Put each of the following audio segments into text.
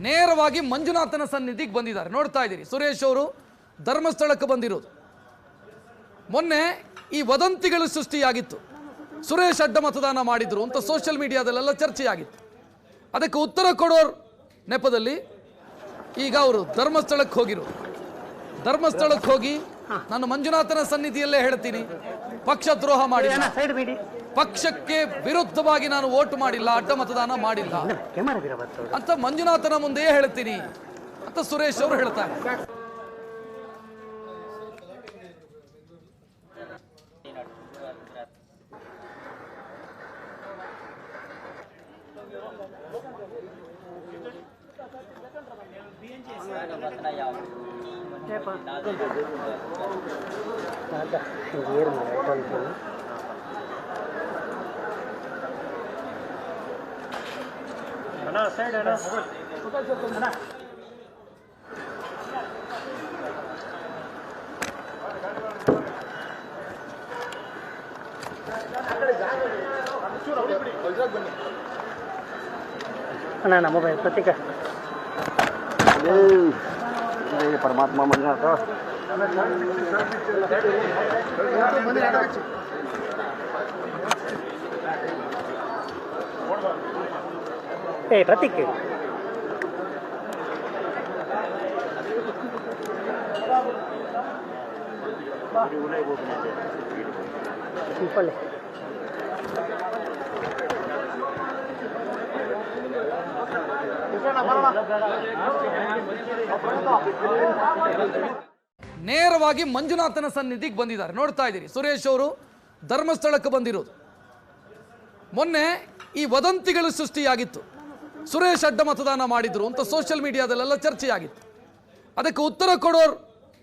ನೇರವಾಗಿ ಮಂಜುನಾಥನ ಸನ್ನಿಧಿಗೆ ಬಂದಿದ್ದಾರೆ. ನೋಡ್ತಾ ಇದ್ದೀರಿ, ಸುರೇಶ್ ಅವರು ಧರ್ಮಸ್ಥಳಕ್ಕೆ ಬಂದಿರೋದು. ಮೊನ್ನೆ ಈ ವದಂತಿಗಳು ಸೃಷ್ಟಿಯಾಗಿತ್ತು, ಸುರೇಶ್ ಅಡ್ಡ ಮತದಾನ ಮಾಡಿದ್ರು ಅಂತ ಸೋಷಿಯಲ್ ಮೀಡಿಯಾದಲ್ಲೆಲ್ಲ ಚರ್ಚೆಯಾಗಿತ್ತು. ಅದಕ್ಕೆ ಉತ್ತರ ಕೊಡೋರ್ ನೆಪದಲ್ಲಿ ಈಗ ಅವರು ಧರ್ಮಸ್ಥಳಕ್ಕೆ ಹೋಗಿರು. ಧರ್ಮಸ್ಥಳಕ್ಕೆ ಹೋಗಿ ನಾನು ಮಂಜುನಾಥನ ಸನ್ನಿಧಿಯಲ್ಲೇ ಹೇಳ್ತೀನಿ, ಪಕ್ಷ ದ್ರೋಹ ಮಾಡಿಲ್ಲ, ಪಕ್ಷಕ್ಕೆ ವಿರುದ್ಧವಾಗಿ ನಾನು ವೋಟ್ ಮಾಡಿಲ್ಲ, ಅಡ್ಡ ಮತದಾನ ಮಾಡಿಲ್ಲ ಅಂತ ಮಂಜುನಾಥನ ಮುಂದೆಯೇ ಹೇಳ್ತೀನಿ ಅಂತ ಸುರೇಶ್ ಅವರು ಹೇಳ್ತಾರೆ. ಅಣ್ಣ ನಮ್ಮ ಮೊಬೈಲ್ ಪ್ರತೀಕ परमात्मा मन जाता प्रतीक सिंपल है. ನೇರವಾಗಿ ಮಂಜುನಾಥನ ಸನ್ನಿಧಿಗೆ ಬಂದಿದ್ದಾರೆ. ನೋಡ್ತಾ ಇದ್ದೀರಿ, ಸುರೇಶ್ ಅವರು ಧರ್ಮಸ್ಥಳಕ್ಕೆ ಬಂದಿರೋದು. ಮೊನ್ನೆ ಈ ವದಂತಿಗಳು ಸೃಷ್ಟಿಯಾಗಿತ್ತು, ಸುರೇಶ್ ಅಡ್ಡ ಮತದಾನ ಮಾಡಿದ್ರು ಅಂತ ಸೋಷಿಯಲ್ ಮೀಡಿಯಾದಲ್ಲೆಲ್ಲ ಚರ್ಚೆಯಾಗಿತ್ತು. ಅದಕ್ಕೆ ಉತ್ತರ ಕೊಡೋರ್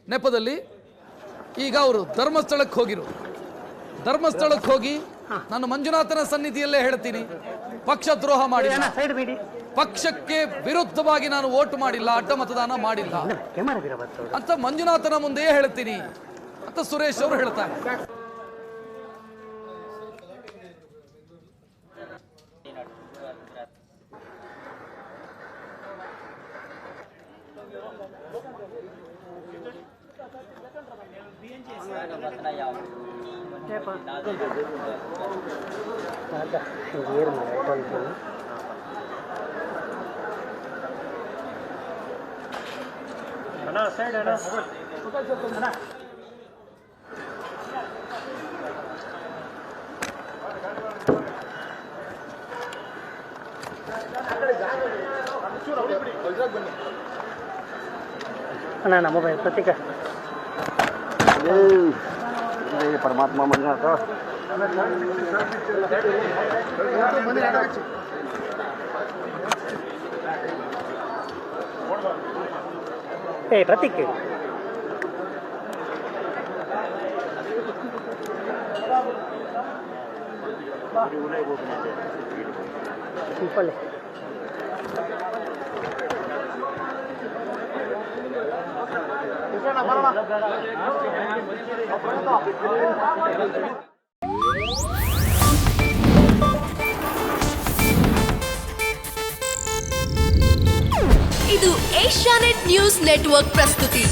ನೆಪದಲ್ಲಿ ಈಗ ಅವರು ಧರ್ಮಸ್ಥಳಕ್ಕೆ ಹೋಗಿರು. ಧರ್ಮಸ್ಥಳಕ್ಕೆ ಹೋಗಿ ನಾನು ಮಂಜುನಾಥನ ಸನ್ನಿಧಿಯಲ್ಲೇ ಹೇಳ್ತೀನಿ, ಪಕ್ಷ ದ್ರೋಹ ಮಾಡಿಲ್ಲ, ಪಕ್ಷಕ್ಕೆ ವಿರುದ್ಧವಾಗಿ ನಾನು ವೋಟ್ ಮಾಡಿಲ್ಲ, ಅಡ್ಡ ಮತದಾನ ಮಾಡಿಲ್ಲ ಅಂತ ಮಂಜುನಾಥನ ಮುಂದೆಯೇ ಹೇಳ್ತೀನಿ ಅಂತ ಸುರೇಶ್ ಅವರು ಹೇಳ್ತಾರೆ. ಅಣ್ಣ ನಮ್ಮ ಮೊಬೈಲ್ ಪ್ರತೀಕ परमात्मा मन जाता प्रतीक सिंपल है. ಇದು ಏಷ್ಯಾನೆಟ್ ನ್ಯೂಸ್ ನೆಟ್ವರ್ಕ್ ಪ್ರಸ್ತುತಿ.